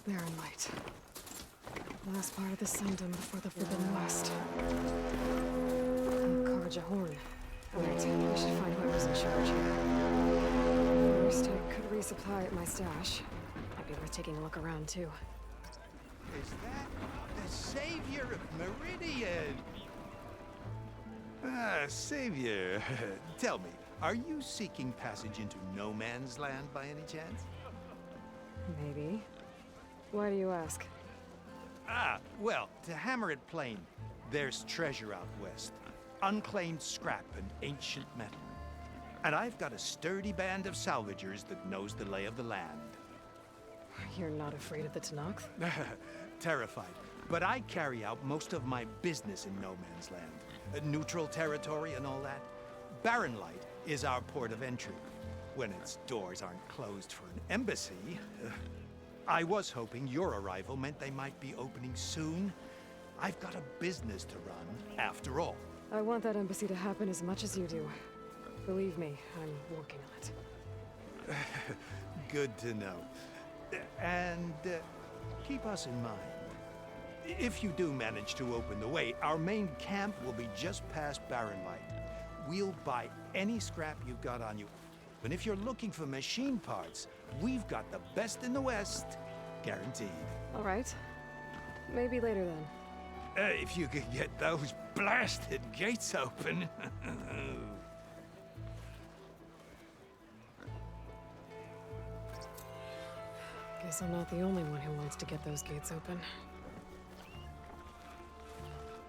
Barren light. Last part of the Sundom before the Forbidden West. Carja horn. Alright, I should find whoever's in charge here. First, I could resupply at my stash. Might be worth taking a look around, too. Is that the savior of Meridian? Ah, savior. Tell me, are you seeking passage into no man's land by any chance? Maybe. Why do you ask? Ah, well, to hammer it plain, there's treasure out west. Unclaimed scrap and ancient metal. And I've got a sturdy band of salvagers that knows the lay of the land. You're not afraid of the Tenakth? Terrified. But I carry out most of my business in no man's land. Neutral territory and all that. Barren Light is our port of entry. When its doors aren't closed for an embassy. I was hoping your arrival meant they might be opening soon. I've got a business to run, after all. I want that embassy to happen as much as you do. Believe me, I'm working on it. Good to know. And keep us in mind. If you do manage to open the way, our main camp will be just past Barren Light. We'll buy any scrap you've got on you. And if you're looking for machine parts, we've got the best in the West, guaranteed. All right. Maybe later then. If you could get those blasted gates open. Guess I'm not the only one who wants to get those gates open.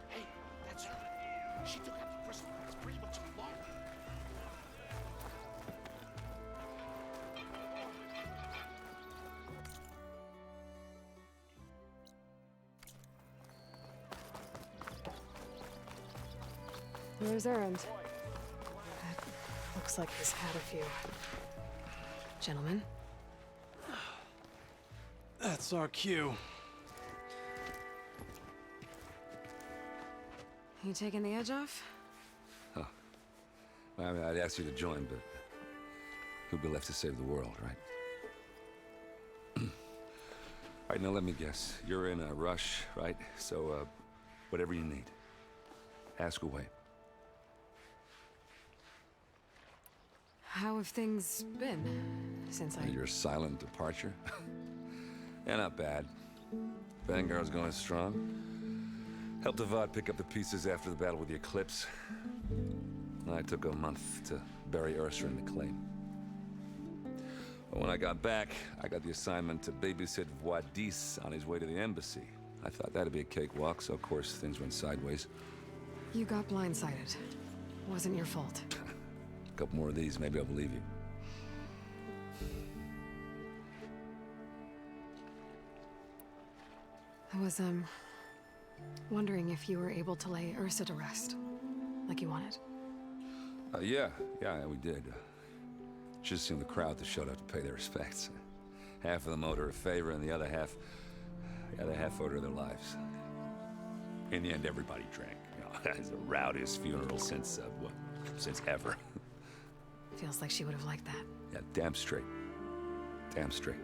Hey, that's her. She took out the person that's pretty much alone. Where's Erend? Looks like he's had a few. Gentlemen? That's our cue. You taking the edge off? I mean, I'd ask you to join, but who'd be left to save the world, right? All right, now let me guess. You're in a rush, right? So, whatever you need, ask away. How have things been since I... Your silent departure? Yeah, not bad. Vanguard's going strong. Helped Avad pick up the pieces after the battle with the Eclipse. I took a month to bury Ursa in the claim. But when I got back, I got the assignment to babysit Wadis on his way to the embassy. I thought that'd be a cakewalk, so of course things went sideways. You got blindsided. Wasn't your fault. A couple more of these, maybe I'll believe you. I was, wondering if you were able to lay Ursa to rest, like you wanted. Yeah, we did. Just seemed the crowd that showed up to pay their respects. Half of them owed her a favor, and the other half owed her their lives. In the end, everybody drank. You know, it's the rowdiest funeral since ever. Feels like she would have liked that. Yeah, damn straight. Damn straight.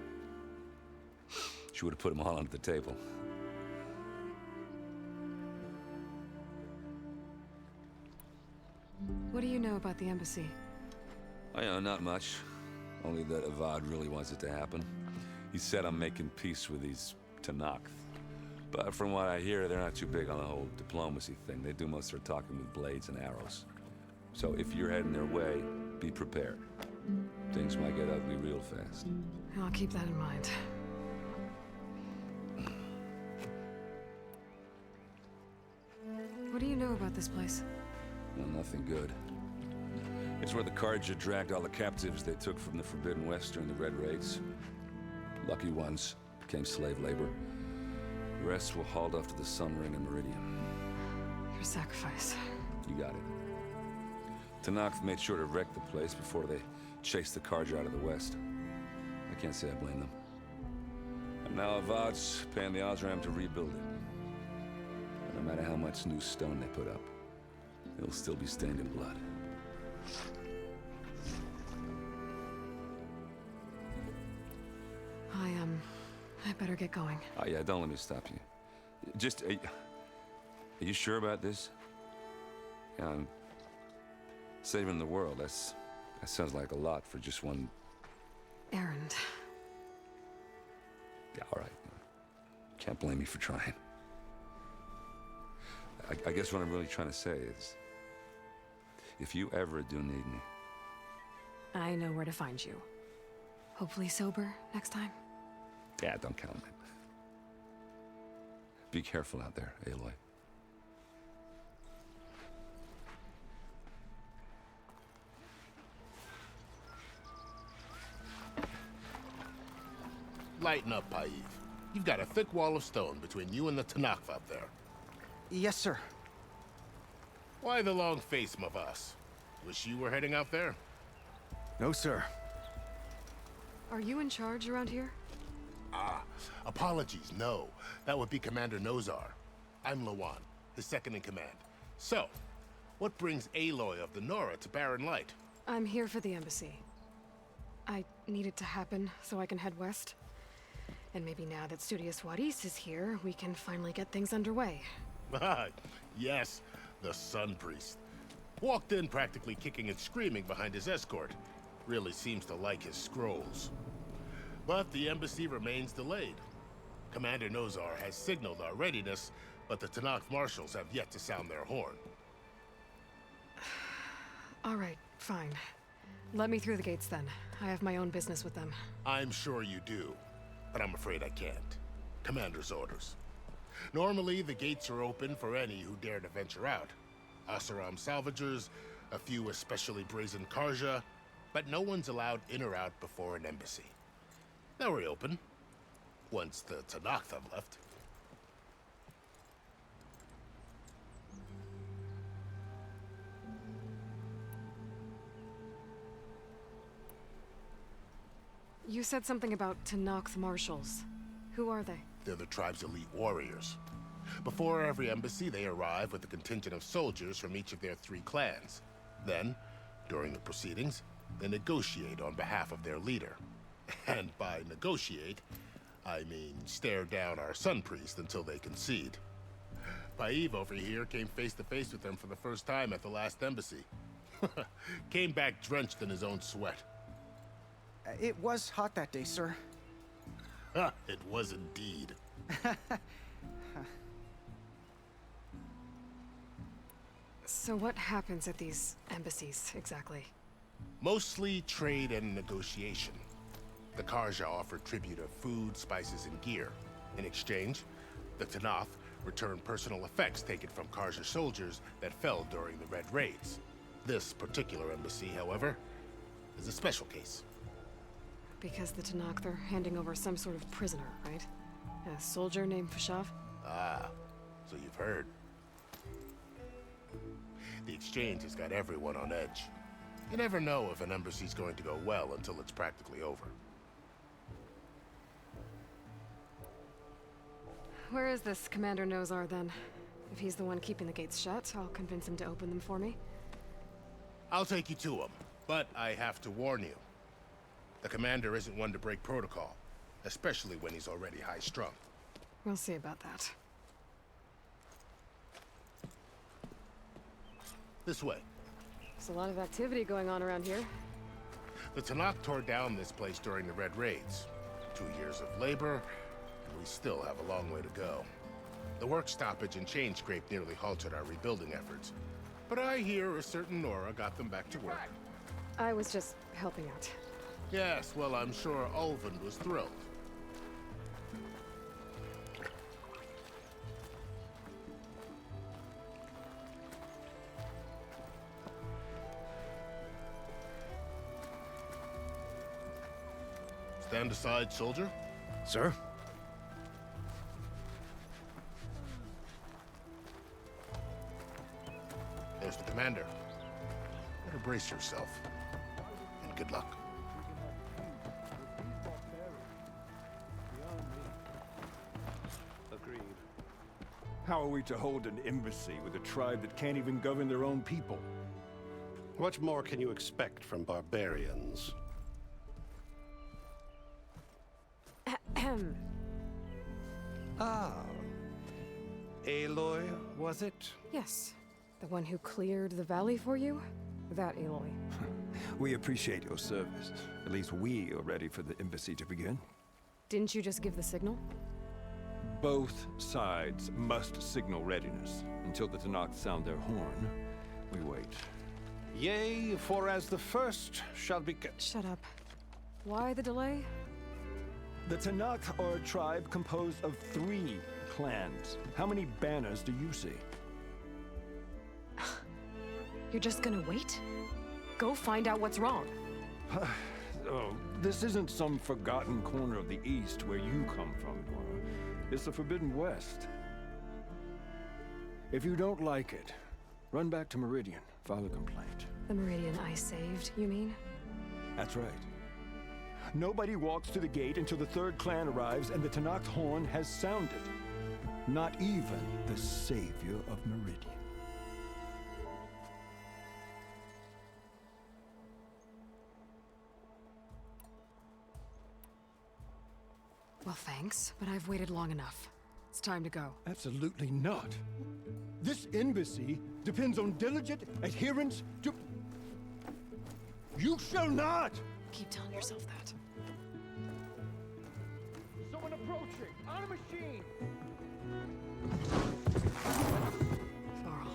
She would have put them all onto the table. What do you know about the embassy? Oh, yeah, not much. Only that Avad really wants it to happen. He said I'm making peace with these Tenakth. But from what I hear, they're not too big on the whole diplomacy thing. They do most of their talking with blades and arrows. So if you're heading their way, be prepared. Things might get ugly real fast. I'll keep that in mind. What do you know about this place? Well, nothing good. It's where the Carja dragged all the captives they took from the Forbidden West during the Red Raids. Lucky ones became slave labor. The rest were hauled off to the Sun Ring and Meridian. Your sacrifice. You got it. Tenakth made sure to wreck the place before they chased the Carja out of the West. I can't say I blame them. And now Avad's paying the Osram to rebuild it. And no matter how much new stone they put up, it'll still be stained in blood. better get going. Oh, yeah, don't let me stop you. Just, are you sure about this? Yeah, I'm saving the world. That sounds like a lot for just one... Errand. Yeah, all right. Can't blame me for trying. I guess what I'm really trying to say is, if you ever do need me... I know where to find you. Hopefully sober next time. Yeah, don't count on it. Be careful out there, Aloy. Lighten up, Paiv. You've got a thick wall of stone between you and the Tanakh up there. Yes, sir. Why the long face, my boss? Wish you were heading out there? No, sir. Are you in charge around here? Apologies, no. That would be Commander Nozar. I'm Lawan, his second in command. So, what brings Aloy of the Nora to Barren Light? I'm here for the embassy. I need it to happen so I can head west. And maybe now that Studious Wadis is here, we can finally get things underway. Yes, the Sun Priest. Walked in practically kicking and screaming behind his escort. Really seems to like his scrolls. But the embassy remains delayed. Commander Nozar has signaled our readiness, but the Tanakh marshals have yet to sound their horn. All right, fine. Let me through the gates then. I have my own business with them. I'm sure you do, but I'm afraid I can't. Commander's orders. Normally, the gates are open for any who dare to venture out. Asaram salvagers, a few especially brazen Karja, but no one's allowed in or out before an embassy. They'll reopen, once the Tanakh have left. You said something about Tanakh marshals. Who are they? They're the tribe's elite warriors. Before every embassy, they arrive with a contingent of soldiers from each of their 3 clans. Then, during the proceedings, they negotiate on behalf of their leader. And by negotiate, I mean stare down our Sun Priest until they concede. Paiv over here came face to face with them for the first time at the last embassy. Came back drenched in his own sweat. It was hot that day, sir. It was indeed. So what happens at these embassies, exactly? Mostly trade and negotiation. The Karja offer tribute of food, spices, and gear. In exchange, the Tanakh return personal effects taken from Karja soldiers that fell during the Red Raids. This particular embassy, however, is a special case. Because the Tanakh, they're handing over some sort of prisoner, right? A soldier named Fashav? Ah, so you've heard. The exchange has got everyone on edge. You never know if an embassy's going to go well until it's practically over. Where is this Commander Nozar, then? If he's the one keeping the gates shut, I'll convince him to open them for me. I'll take you to him, but I have to warn you. The commander isn't one to break protocol, especially when he's already high-strung. We'll see about that. This way. There's a lot of activity going on around here. The Tanakh tore down this place during the Red Raids. 2 years of labor, and we still have a long way to go. The work stoppage and chain scrape nearly halted our rebuilding efforts. But I hear a certain Nora got them back to work. I was just helping out. Yes, well, I'm sure Ulvin was thrilled. Stand aside, soldier. Sir? There's the commander. Better brace yourself. And good luck. Agreed. How are we to hold an embassy with a tribe that can't even govern their own people? What more can you expect from barbarians? Ah. Aloy, was it? Yes. The one who cleared the valley for you? That Aloy. We appreciate your service. At least we are ready for the embassy to begin. Didn't you just give the signal? Both sides must signal readiness. Until the Tanakh sound their horn, we wait. Yea, for as the first shall be... Shut up. Why the delay? The Tanakh are a tribe composed of 3 clans. How many banners do you see? You're just gonna wait? Go find out what's wrong. Oh, this isn't some forgotten corner of the East where you come from, Nora. It's the Forbidden West. If you don't like it, run back to Meridian, file a complaint. The Meridian I saved, you mean? That's right. Nobody walks to the gate until the 3rd clan arrives and the Tanakh horn has sounded. Not even the savior of Meridian. Well, thanks, but I've waited long enough. It's time to go. Absolutely not. This embassy depends on diligent adherence to... You shall not! Keep telling yourself that. Someone approaching! On a machine! Varl.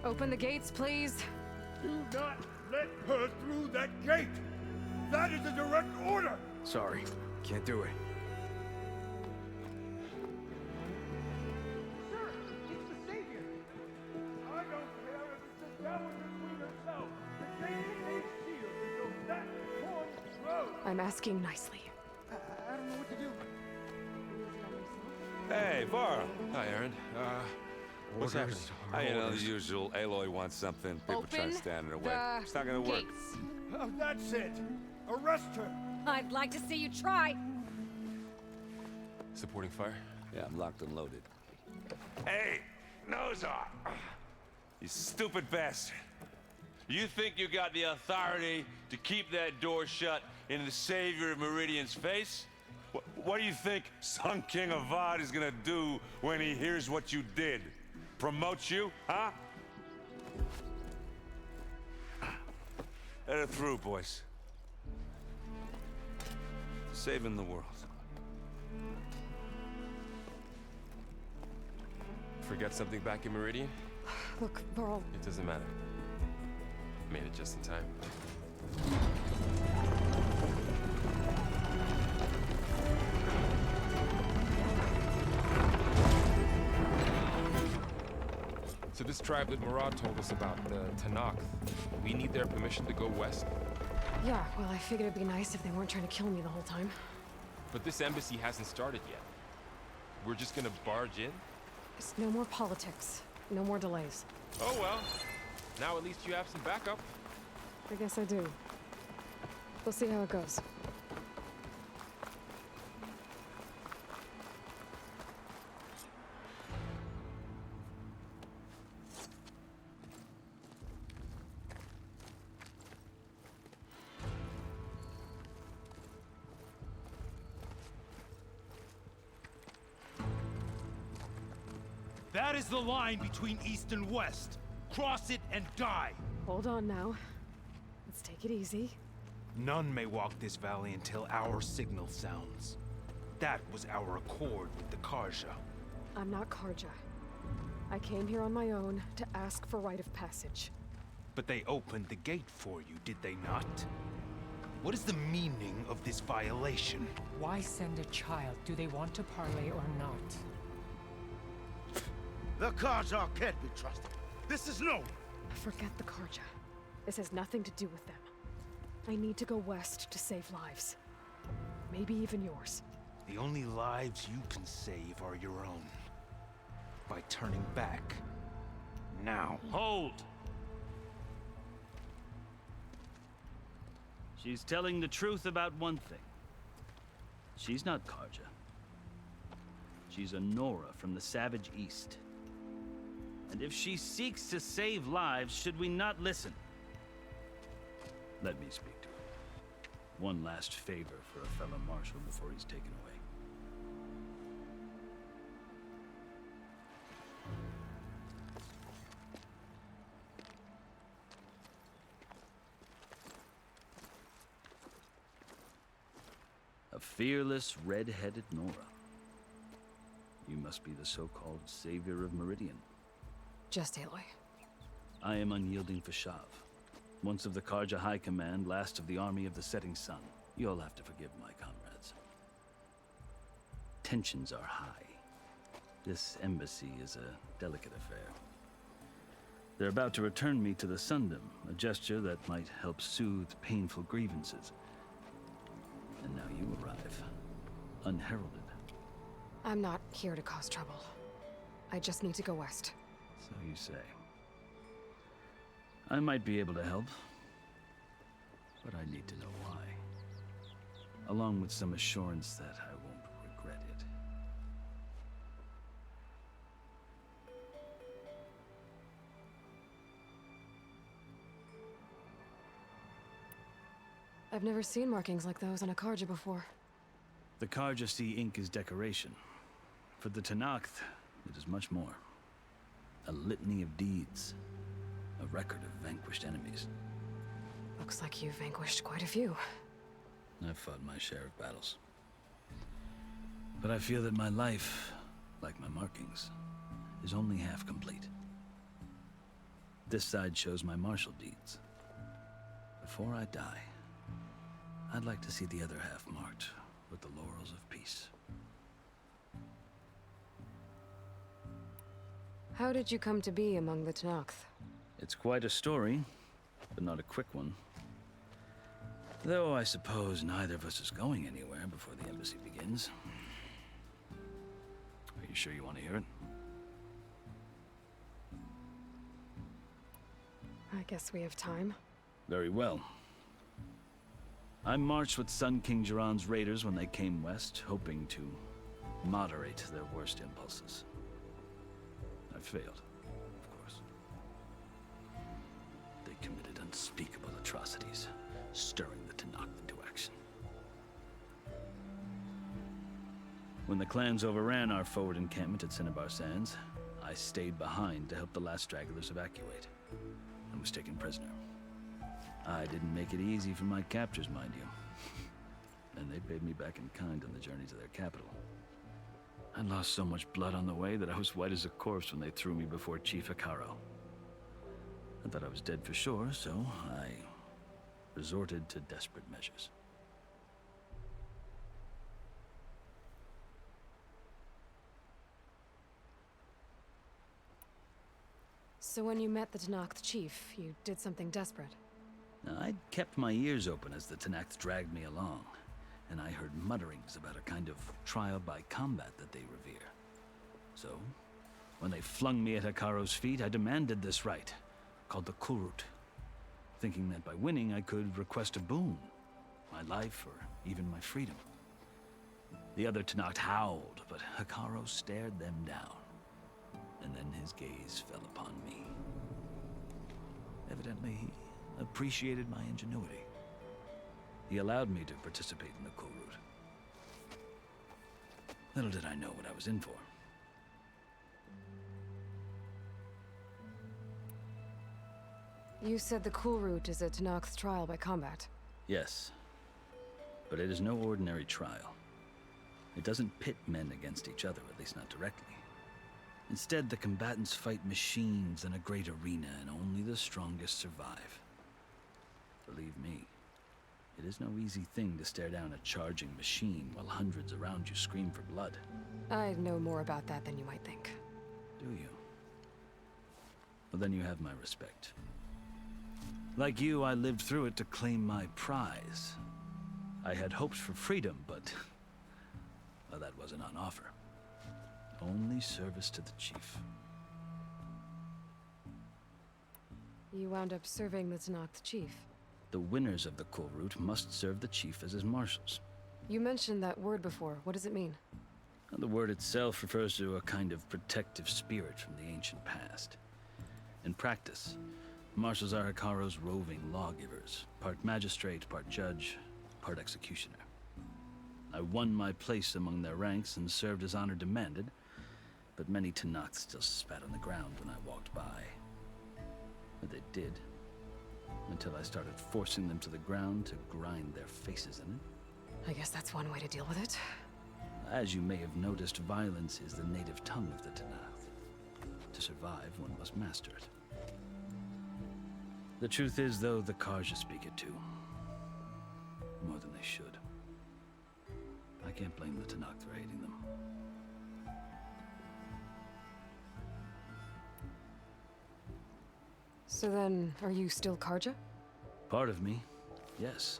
Open the gates, please. Do not let her through that gate! That is a direct order! Sorry, can't do it. Sir, it's the Savior! I don't care if it's the Dowager Queen herself! The gate remains sealed until that horn blows! I'm asking nicely. I don't know what to do. Hey, Varl. Hi, Aaron. What's happening? You know, the usual. Aloy wants something. People try to stand in her way. It's not gonna work. Gates. Oh, that's it! Arrest her! I'd like to see you try. Supporting fire? Yeah, I'm locked and loaded. Hey, nose off! You stupid bastard. You think you got the authority to keep that door shut in the savior of Meridian's face? What do you think Sun King Avad is gonna do when he hears what you did? Promote you, huh? Let her through, boys. Saving the world. Forget something back in Meridian? Look, Varl, It doesn't matter. Made it just in time. So this tribe that Murad told us about, the Tanakh, we need their permission to go west? yeah, well, I figured it'd be nice if they weren't trying to kill me the whole time. But this embassy hasn't started yet. We're just gonna barge in? It's no more politics. No more delays. Oh well. Now at least you have some backup. I guess I do. We'll see how it goes. That is the line between East and West. Cross it and die. Hold on now. Let's take it easy. None may walk this valley until our signal sounds. That was our accord with the Karja. I'm not Karja. I came here on my own to ask for rite of passage. But they opened the gate for you, did they not? What is the meaning of this violation? Why send a child? Do they want to parley or not? The Karja can't be trusted. This is no... Forget the Karja. This has nothing to do with them. I need to go west to save lives. Maybe even yours. The only lives you can save are your own. By turning back. Now. Hold! She's telling the truth about one thing. She's not Karja. She's a Nora from the Savage East. And if she seeks to save lives, should we not listen? Let me speak to her. One last favor for a fellow marshal before he's taken away. A fearless, red-headed Nora. You must be the so-called savior of Meridian. Just Aloy. I am unyielding Fashav. Once of the Karja High Command, last of the army of the setting sun. You'll have to forgive my comrades. Tensions are high. This embassy is a delicate affair. They're about to return me to the Sundom, a gesture that might help soothe painful grievances. And now you arrive, unheralded. I'm not here to cause trouble. I just need to go west. So you say. I might be able to help, but I need to know why. Along with some assurance that I won't regret it. I've never seen markings like those on a Karja before. The Karja see ink as decoration. For the Tanakh, it is much more. A litany of deeds. A record of vanquished enemies. Looks like you've vanquished quite a few. I've fought my share of battles. But I feel that my life, like my markings, is only half complete. This side shows my martial deeds. Before I die, I'd like to see the other half marked with the laurels of peace. How did you come to be among the Tanakh? It's quite a story, but not a quick one. Though I suppose neither of us is going anywhere before the embassy begins. Are you sure you want to hear it? I guess we have time. Very well. I marched with Sun King Jiran's raiders when they came west, hoping to moderate their worst impulses. I failed, of course. They committed unspeakable atrocities, stirring the Tanakh into action. When the clans overran our forward encampment at Cinnabar Sands, I stayed behind to help the last stragglers evacuate, and was taken prisoner. I didn't make it easy for my captors, mind you. And they paid me back in kind on the journey to their capital. I lost so much blood on the way that I was white as a corpse when they threw me before Chief Hikaro. I thought I was dead for sure, so I resorted to desperate measures. So when you met the Tanakh chief, you did something desperate? Now, I'd kept my ears open as the Tanakh dragged me along, and I heard mutterings about a kind of trial by combat that they revere. So, when they flung me at Hikaro's feet, I demanded this right, called the Kulrut, thinking that by winning I could request a boon, my life or even my freedom. The other Tanakh howled, but Hikaro stared them down, and then his gaze fell upon me. Evidently, he appreciated my ingenuity. He allowed me to participate in the Kulrut. Little did I know what I was in for. You said the Kulrut is a Tanakh's trial by combat. Yes, but it is no ordinary trial. It doesn't pit men against each other, at least not directly. Instead, the combatants fight machines in a great arena, and only the strongest survive. Believe me, it is no easy thing to stare down a charging machine while hundreds around you scream for blood. I know more about that than you might think. Do you? Well, then you have my respect. Like you, I lived through it to claim my prize. I had hopes for freedom, but well, that wasn't on offer. Only service to the chief. You wound up serving the Tanakh chief. The winners of the Kulrut must serve the chief as his marshals. You mentioned that word before. What does it mean? And the word itself refers to a kind of protective spirit from the ancient past. In practice, marshals are Hikaru's roving lawgivers, part magistrate, part judge, part executioner. I won my place among their ranks and served as honor demanded, but many Tanakhs still spat on the ground when I walked by. But they did, until I started forcing them to the ground to grind their faces in it. I guess that's one way to deal with it. As you may have noticed, violence is the native tongue of the Tanakh. To survive, one must master it. The truth is, though, the Karja speak it too. More than they should. I can't blame the Tanakh for hating them. So then, are you still Karja? Part of me, yes.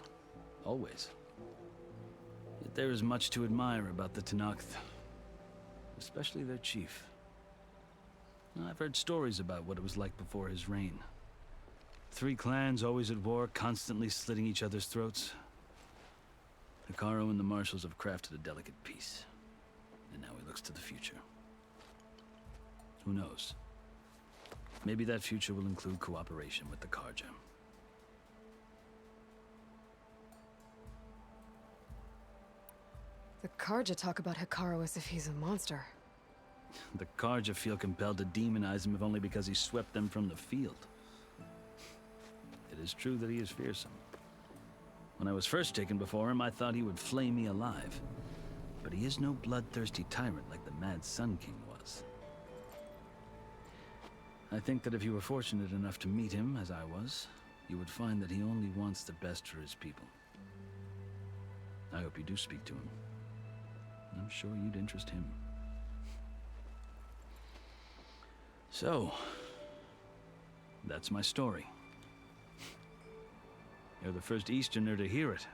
Always. Yet there is much to admire about the Tanakh, especially their chief. I've heard stories about what it was like before his reign. 3 clans always at war, constantly slitting each other's throats. Hikaru and the marshals have crafted a delicate peace, and now he looks to the future. Who knows? Maybe that future will include cooperation with the Karja. The Karja talk about Hikaru as if he's a monster. The Karja feel compelled to demonize him if only because he swept them from the field. It is true that he is fearsome. When I was first taken before him, I thought he would flay me alive. But he is no bloodthirsty tyrant like the Mad Sun King was. I think that if you were fortunate enough to meet him, as I was, you would find that he only wants the best for his people. I hope you do speak to him. I'm sure you'd interest him. So, that's my story. You're the first Easterner to hear it,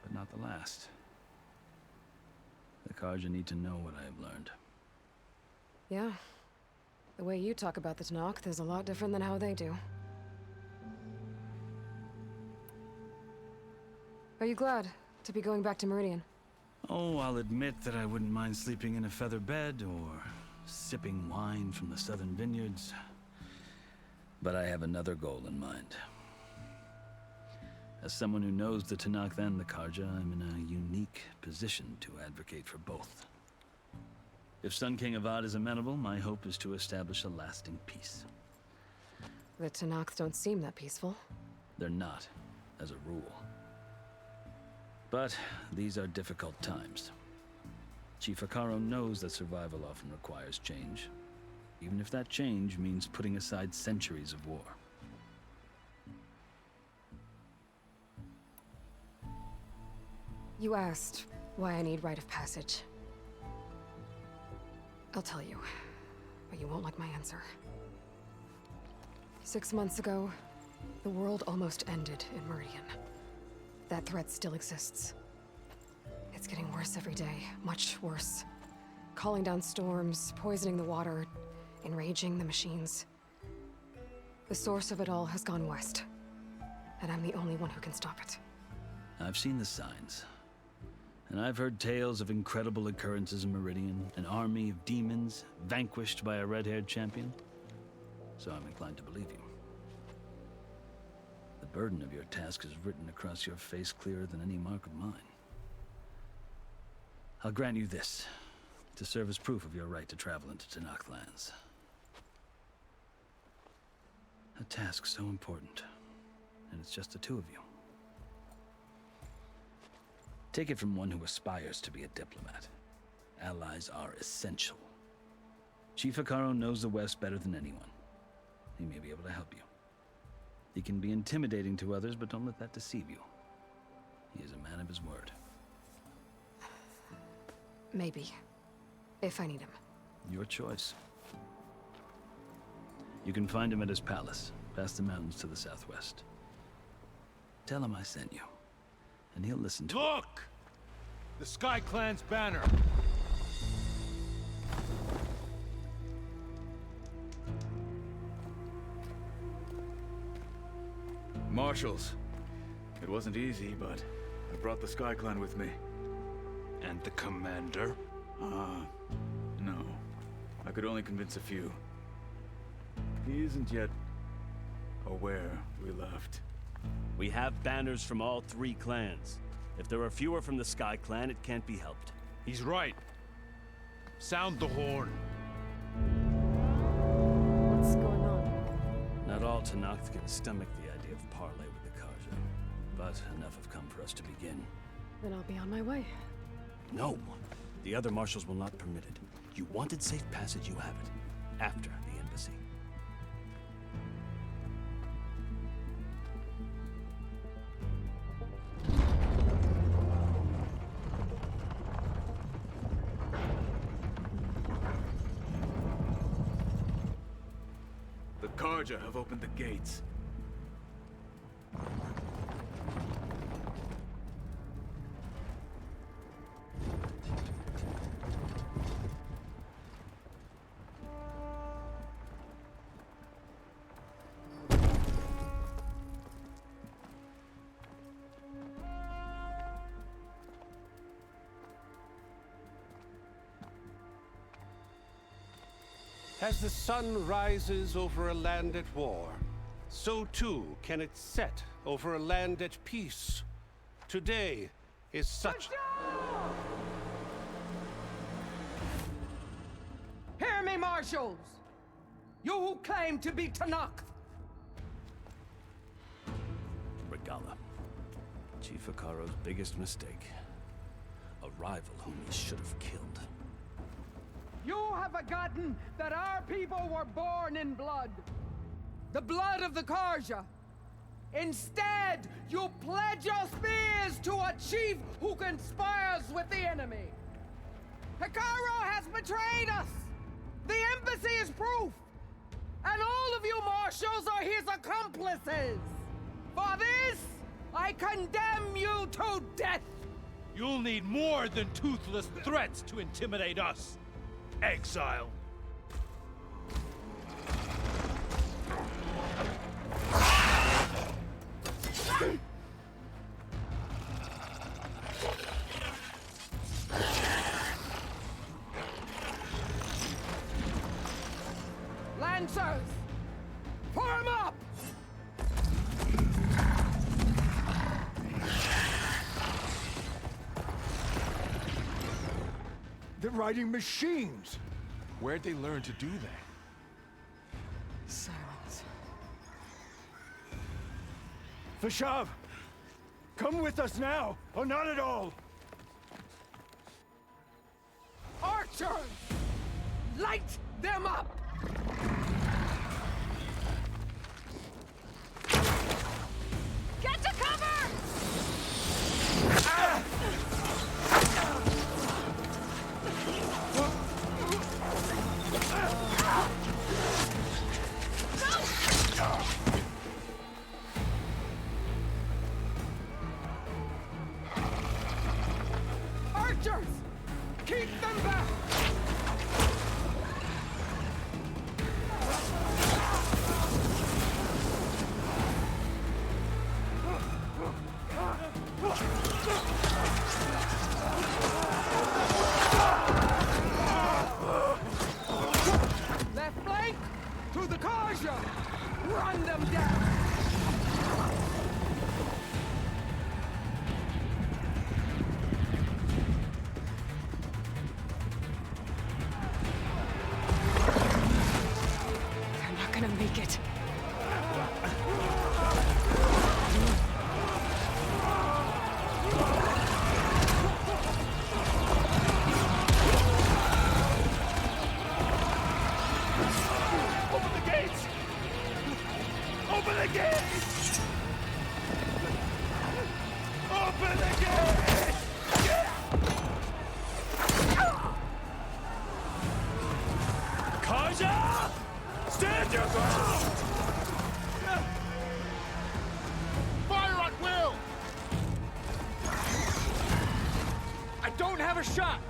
but not the last. The Karja need to know what I have learned. Yeah. The way you talk about the Tanakh is a lot different than how they do. Are you glad to be going back to Meridian? Oh, I'll admit that I wouldn't mind sleeping in a feather bed or sipping wine from the southern vineyards. But I have another goal in mind. As someone who knows the Tanakh and the Karja, I'm in a unique position to advocate for both. If Sun King Avad is amenable, my hope is to establish a lasting peace. The Tanakh don't seem that peaceful. They're not, as a rule. But these are difficult times. Chief Hikaru knows that survival often requires change, even if that change means putting aside centuries of war. You asked why I need rite of passage. I'll tell you, but you won't like my answer. 6 months ago, the world almost ended in Meridian. That threat still exists. It's getting worse every day, much worse. Calling down storms, poisoning the water, enraging the machines. The source of it all has gone west, and I'm the only one who can stop it. I've seen the signs. And I've heard tales of incredible occurrences in Meridian, an army of demons vanquished by a red-haired champion. So I'm inclined to believe you. The burden of your task is written across your face clearer than any mark of mine. I'll grant you this, to serve as proof of your right to travel into Tanakh lands. A task so important, and it's just the two of you. Take it from one who aspires to be a diplomat. Allies are essential. Chief Hikaru knows the West better than anyone. He may be able to help you. He can be intimidating to others, but don't let that deceive you. He is a man of his word. Maybe. If I need him. Your choice. You can find him at his palace, past the mountains to the southwest. Tell him I sent you, and he'll listen to Look! The Sky Clan's banner! Marshals. It wasn't easy, but I brought the Sky Clan with me. And the commander? No. I could only convince a few. He isn't yet aware we left. We have banners from all 3 clans. If there are fewer from the Sky Clan, it can't be helped. He's right. Sound the horn. What's going on? Not all Tenakth can stomach the idea of parley with the Karja, but enough have come for us to begin. Then I'll be on my way. No! The other marshals will not permit it. You wanted safe passage, you have it. After the embassy. The Karja have opened the gates. As the sun rises over a land at war, so too can it set over a land at peace. Today is such... Hear me, marshals! You who claim to be Tenakth! Regala. Chief Akaro's biggest mistake. A rival whom he should have killed. You have forgotten that our people were born in blood. The blood of the Karja. Instead, you pledge your spears to a chief who conspires with the enemy. Akaro has betrayed us! The embassy is proof! And all of you marshals are his accomplices! For this, I condemn you to death! You'll need more than toothless threats to intimidate us. Exile. Lancers! Form up! They're riding machines! Where'd they learn to do that? Silence. Vashav! Come with us now, or not at all! Archers! Light them up! Get to cover! Archers! Keep them back! Left flank! To the Karja! Run them down! They're not gonna make it. Open the gates! Open the gates! Open the gates! Karja! Stand your ground! Fire at will! I don't have a shot!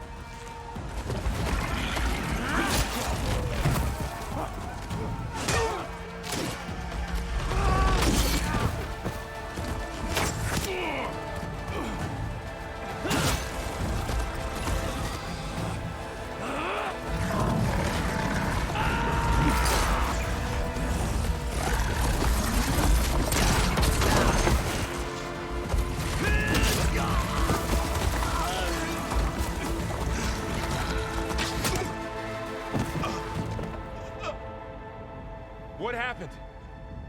happened?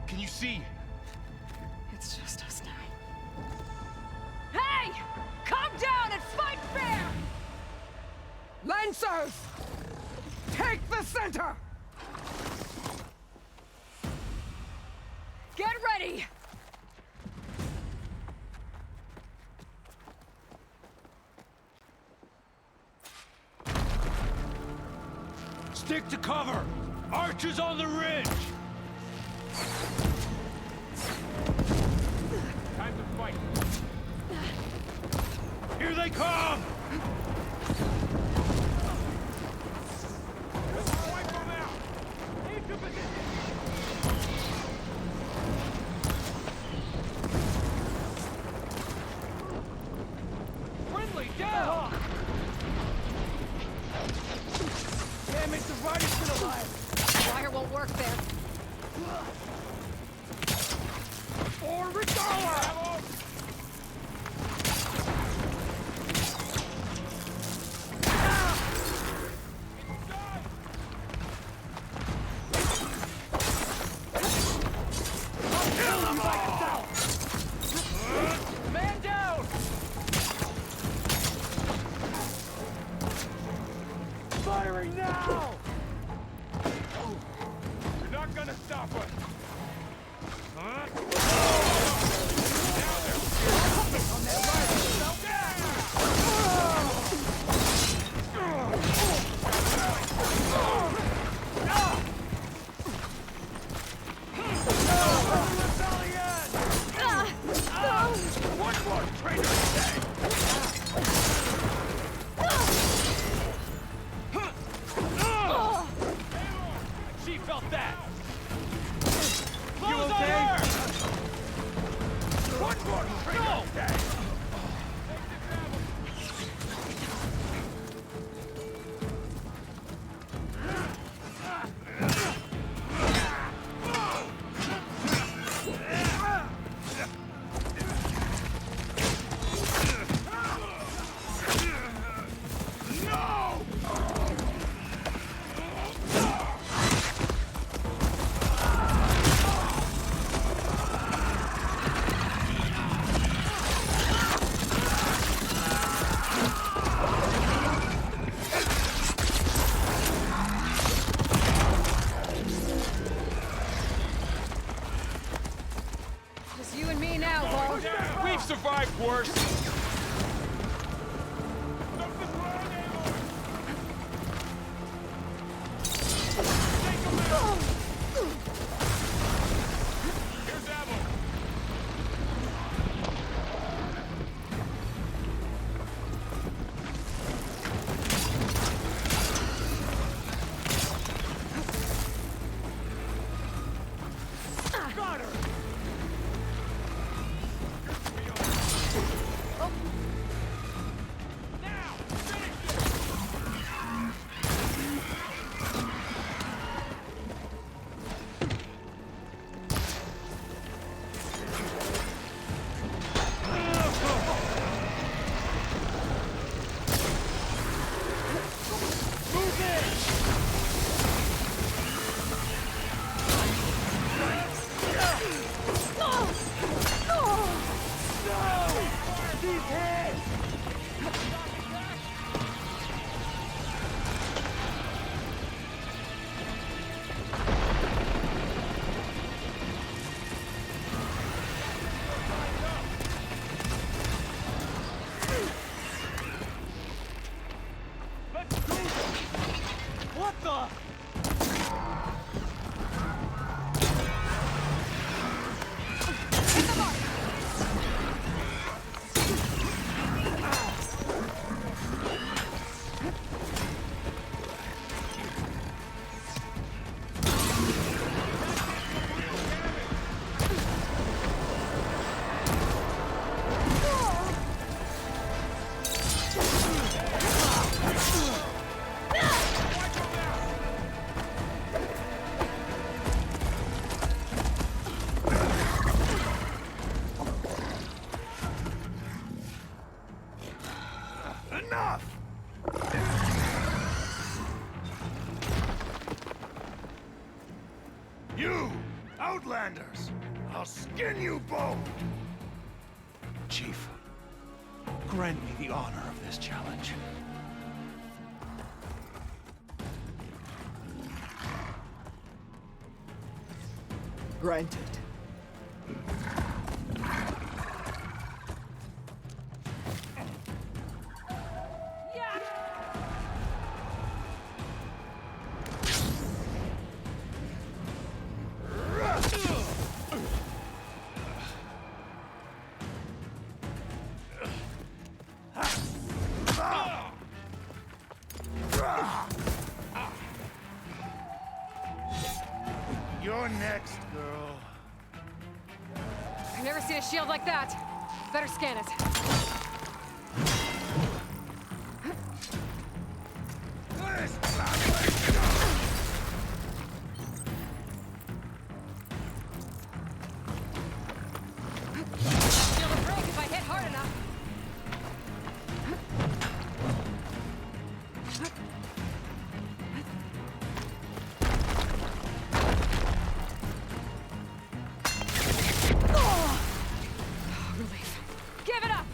Can you see? It's just us now. Hey! Calm down and fight fair! Lancers! Take the center! Get ready! Stick to cover! Archers on the ridge! Time to fight. Here they come! Wipe them out! Into position! Friendly down! Damn it, the rider's still alive! Wire won't work there. Forward tower! Man down! Firing now! You're not gonna stop us! Huh? One more traitor today! Outlanders! I'll skin you both! Chief, grant me the honor of this challenge. Granted. You're next, girl. I've never seen a shield like that. Better scan it. Shield will break if I hit hard enough. Relief. Give it up!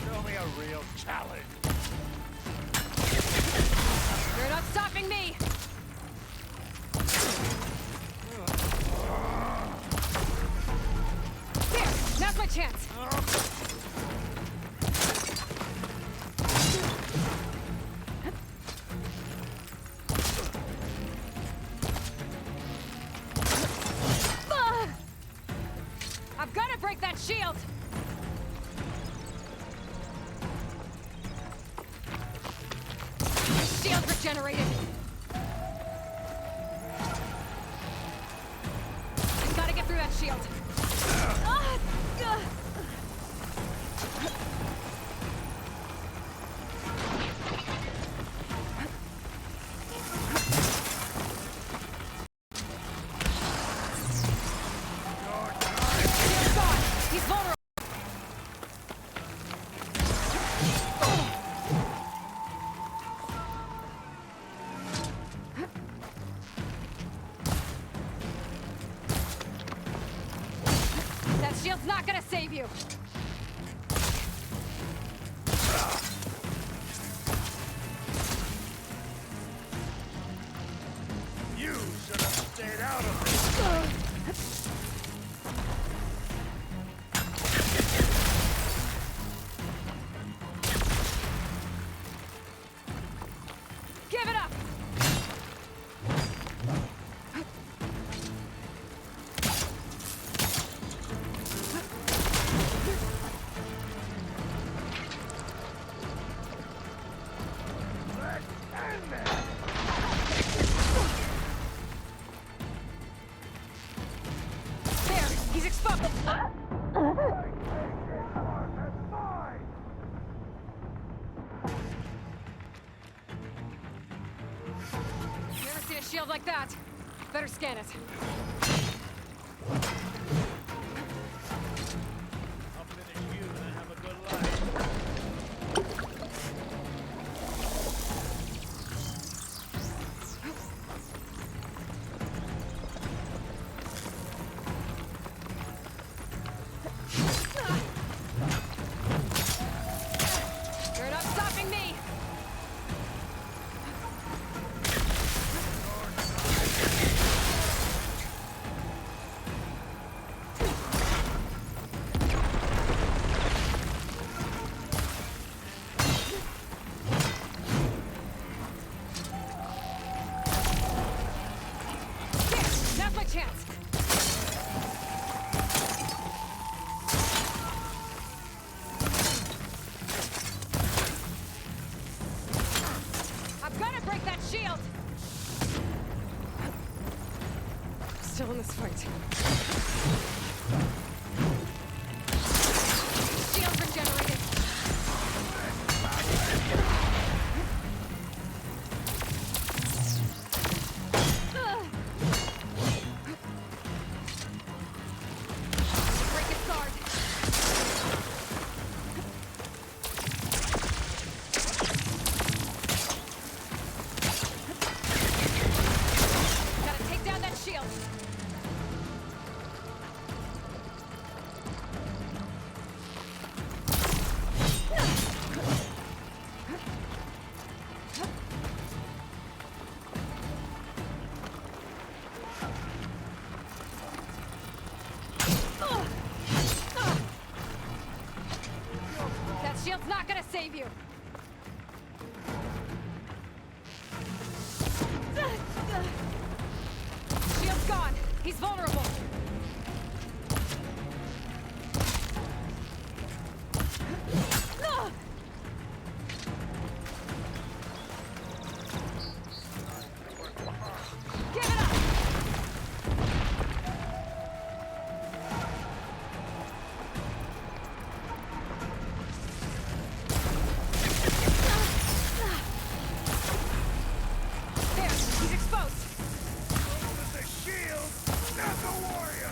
Show me a real challenge. You're not stopping me! There! Now's my chance! I've got to break that shield! Shield regenerated! I gotta get through that shield! Shield's gone! He's vulnerable! That shield's not gonna save you! You should have stayed out of this. Give it up! There! He's exposed! Never seen a shield like that. Better scan it. I'll finish you and have a good life. You're not stopping me! There! Now's my chance! I've got to break that shield! Still in this fight. Shield regenerated! shield's not gonna save you. Shield's gone. He's vulnerable. Give it up. There, he's exposed. The shield, not the warrior!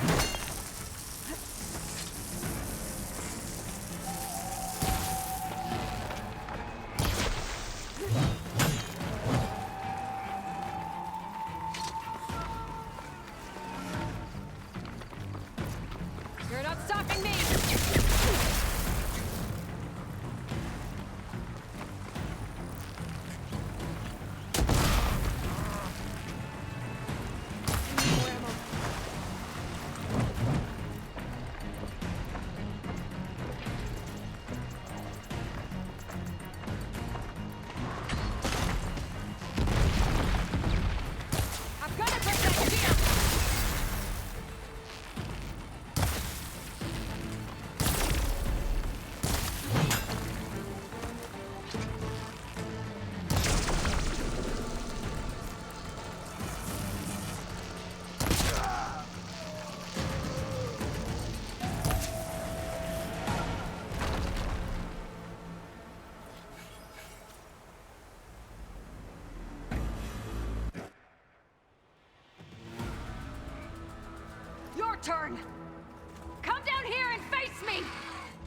You're not stopping me. More ammo. I'm gonna put that shield. Your turn! Come down here and face me!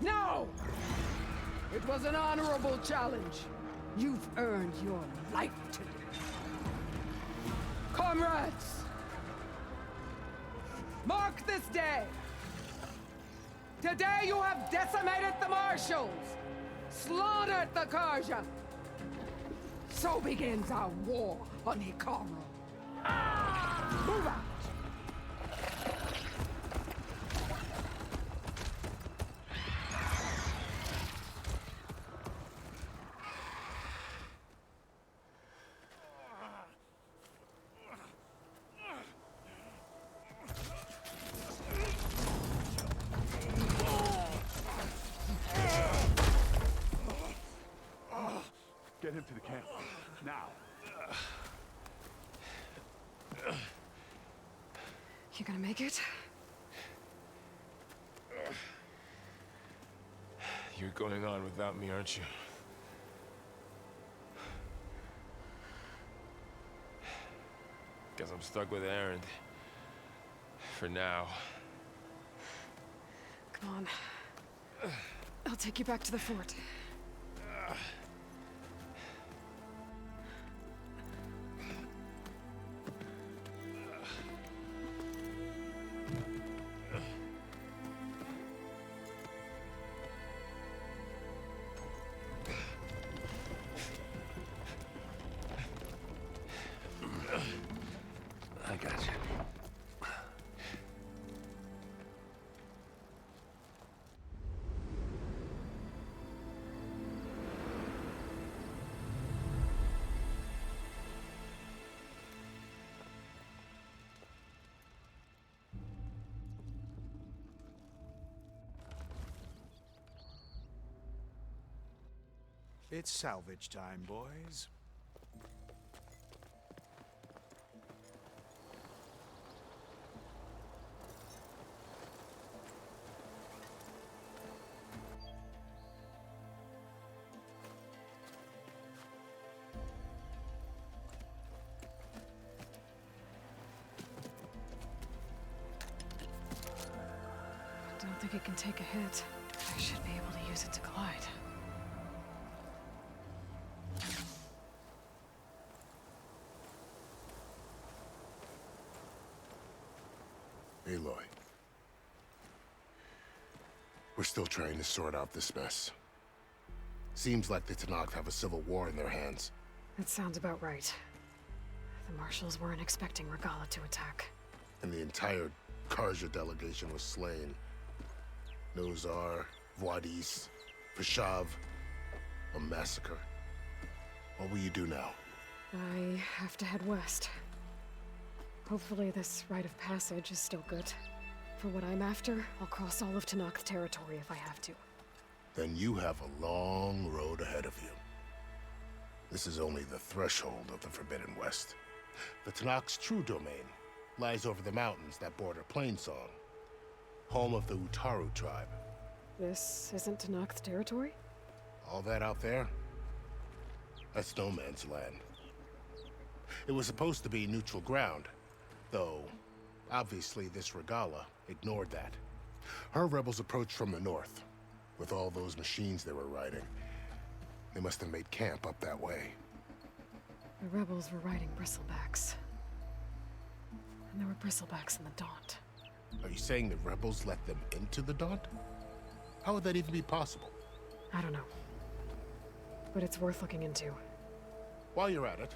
No! It was an honorable challenge. You've earned your life today. Comrades! Mark this day! Today you have decimated the marshals, slaughtered the Karja. So begins our war on Hikaru. Move out! Get him to the camp. Now. You gonna make it? You're going on without me, aren't you? Guess I'm stuck with Aaron. For now. Come on. I'll take you back to the fort. I got you. It's salvage time, boys. I don't think it can take a hit. I should be able to use it to glide. Aloy. We're still trying to sort out this mess. Seems like the Tenakth have a civil war in their hands. That sounds about right. The marshals weren't expecting Regala to attack. And the entire Karja delegation was slain. Nozar, Vuadis, Fashav, A massacre. What will you do now? I have to head west. Hopefully this rite of passage is still good. For what I'm after, I'll cross all of Tenakth territory if I have to. Then you have a long road ahead of you. This is only the threshold of the Forbidden West. The Tenakth's true domain lies over the mountains that border Plainsong, home of the Utaru tribe. This isn't Tenakth territory? All that out there? That's no man's land. It was supposed to be neutral ground, though obviously this Regala ignored that. Her rebels approached from the north, with all those machines they were riding. They must have made camp up that way. The rebels were riding bristlebacks. And there were bristlebacks in the Daunt. Are you saying the rebels let them into the Daunt? How would that even be possible? I don't know. But it's worth looking into. While you're at it,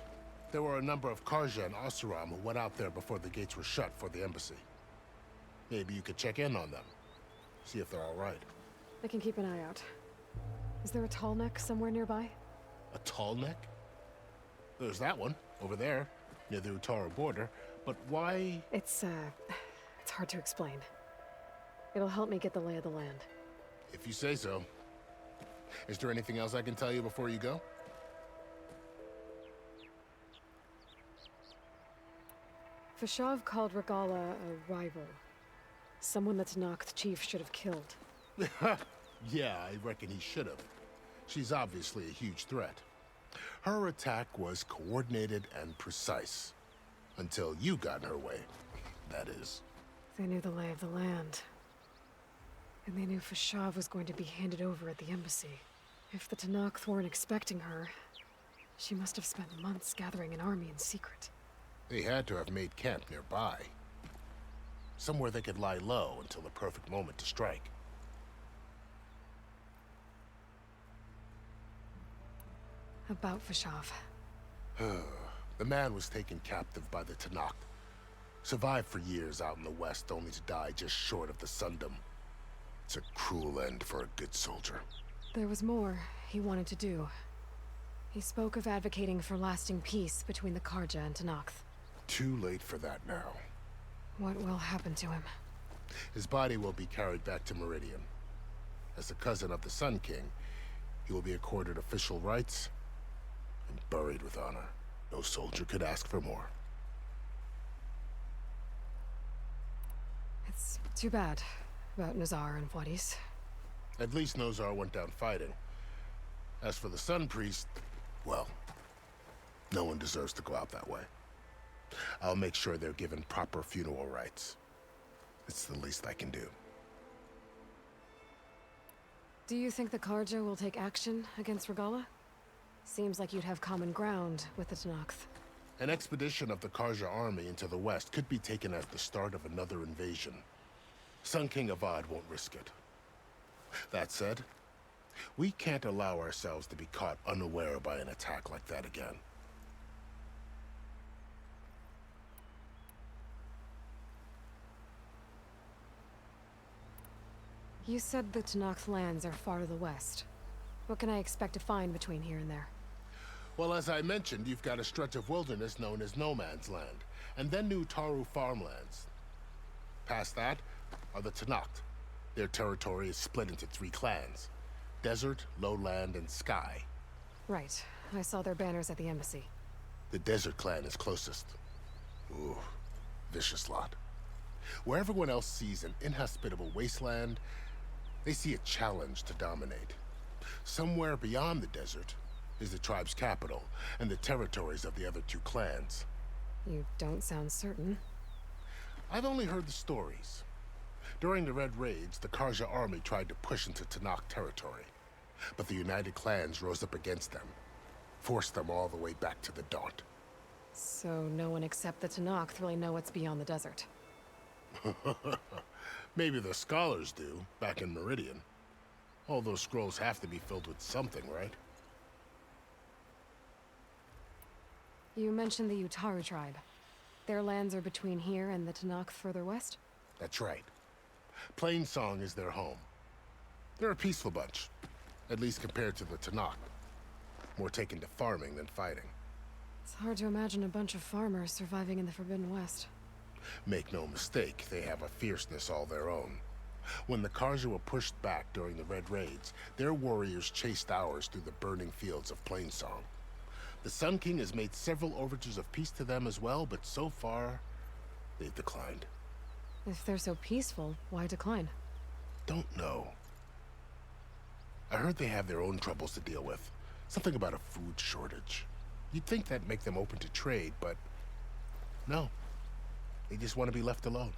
there were a number of Karja and Oseram who went out there before the gates were shut for the embassy. Maybe you could check in on them. See if they're all right. I can keep an eye out. Is there a tall neck somewhere nearby? A tall neck? There's that one, over there, near the Utaru border. But why? It's hard to explain. It'll help me get the lay of the land. If you say so. Is there anything else I can tell you before you go? Fashav called Regala a rival. Someone that Tenakth chief should have killed. Yeah, I reckon he should have. She's obviously a huge threat. Her attack was coordinated and precise. Until you got in her way, that is. They knew the lay of the land. And they knew Fashav was going to be handed over at the embassy. If the Tenakth weren't expecting her, she must have spent months gathering an army in secret. They had to have made camp nearby. Somewhere they could lie low until the perfect moment to strike. About Fashav. The man was taken captive by the Tenakth. Survived for years out in the west, only to die just short of the Sundom. It's a cruel end for a good soldier. There was more he wanted to do. He spoke of advocating for lasting peace between the Karja and Tenakth. Too late for that now. What will happen to him? His body will be carried back to Meridian. As the cousin of the Sun King, he will be accorded official rights and buried with honor. No soldier could ask for more. It's too bad about Nazar and Wadis. At least Nozar went down fighting. As for the Sun Priest, well, no one deserves to go out that way. I'll make sure they're given proper funeral rites. It's the least I can do. Do you think the Karja will take action against Regala? Seems like you'd have common ground with the Tenakth. An expedition of the Karja army into the west could be taken at the start of another invasion. Sun King Avad won't risk it. That said, we can't allow ourselves to be caught unaware by an attack like that again. You said the Tenakth lands are far to the west. What can I expect to find between here and there? Well, as I mentioned, you've got a stretch of wilderness known as No Man's Land, and then new Utaru farmlands. Past that are the Tenakth. Their territory is split into 3 clans: Desert, Lowland, and Sky. Right. I saw their banners at the embassy. The Desert clan is closest. Ooh, vicious lot. Where everyone else sees an inhospitable wasteland, they see a challenge to dominate. Somewhere beyond the desert is the tribe's capital and the territories of the other 2 clans. You don't sound certain. I've only heard the stories. During the Red Raids, the Karja army tried to push into Tenakth territory, but the united clans rose up against them, forced them all the way back to the Daunt. So no one except the Tenakth really know what's beyond the desert. Maybe the scholars do, back in Meridian. All those scrolls have to be filled with something, right? You mentioned the Utaru tribe. Their lands are between here and the Tenakth further west? That's right. Plainsong is their home. They're a peaceful bunch, at least compared to the Tenakth. more taken to farming than fighting. It's hard to imagine a bunch of farmers surviving in the Forbidden West. Make no mistake, they have a fierceness all their own. When the Karja were pushed back during the Red Raids, their warriors chased ours through the burning fields of Plainsong. The Sun King has made several overtures of peace to them as well, but so far, they've declined. If they're so peaceful, why decline? Don't know. I heard they have their own troubles to deal with. Something about a food shortage. You'd think that'd make them open to trade, but no. They just want to be left alone.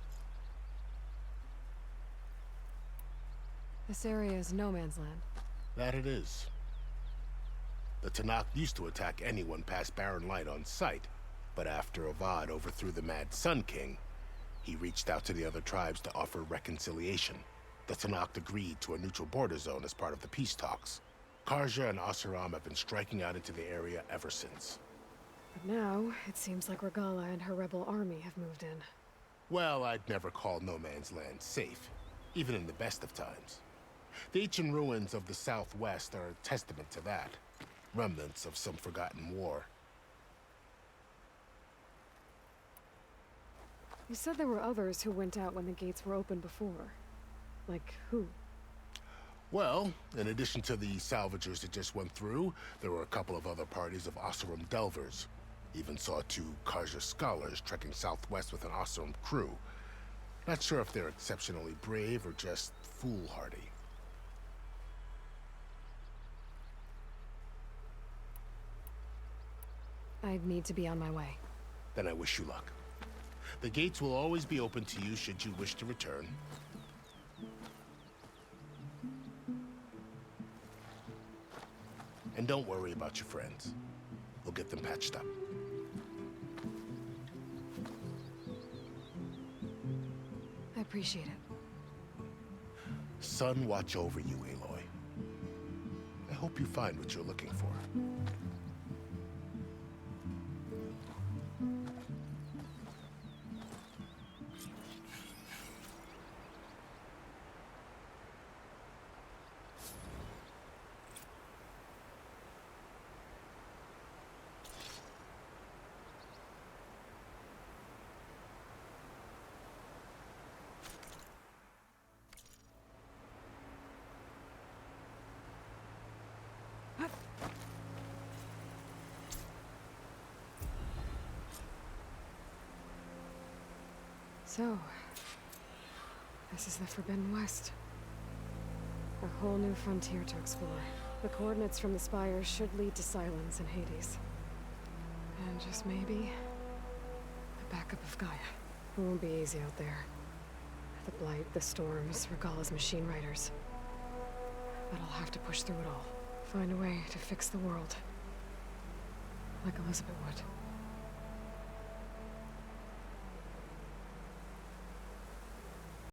This area is no man's land. That it is. The Tanakh used to attack anyone past Barren Light on sight, but after Avad overthrew the Mad Sun King, he reached out to the other tribes to offer reconciliation. The Tanakh agreed to a neutral border zone as part of the peace talks. Karja and Oseram have been striking out into the area ever since. But now, it seems like Regala and her rebel army have moved in. Well, I'd never call no man's land safe, even in the best of times. The ancient ruins of the Southwest are a testament to that. Remnants of some forgotten war. You said there were others who went out when the gates were open before. Like who? Well, in addition to the salvagers that just went through, there were a couple of other parties of Oseram delvers. Even saw 2 Karja scholars trekking southwest with an Oseram crew. Not sure if they're exceptionally brave or just foolhardy. I'd need to be on my way. Then I wish you luck. The gates will always be open to you should you wish to return. And don't worry about your friends. We'll get them patched up. I appreciate it. Sun watch over you, Aloy. I hope you find what you're looking for. So, this is the Forbidden West. A whole new frontier to explore. The coordinates from the spires should lead to Silence and Hades. And just maybe, the backup of Gaia. It won't be easy out there. The Blight, the Storms, Regala's machine riders. But I'll have to push through it all. Find a way to fix the world. Like Elizabeth would.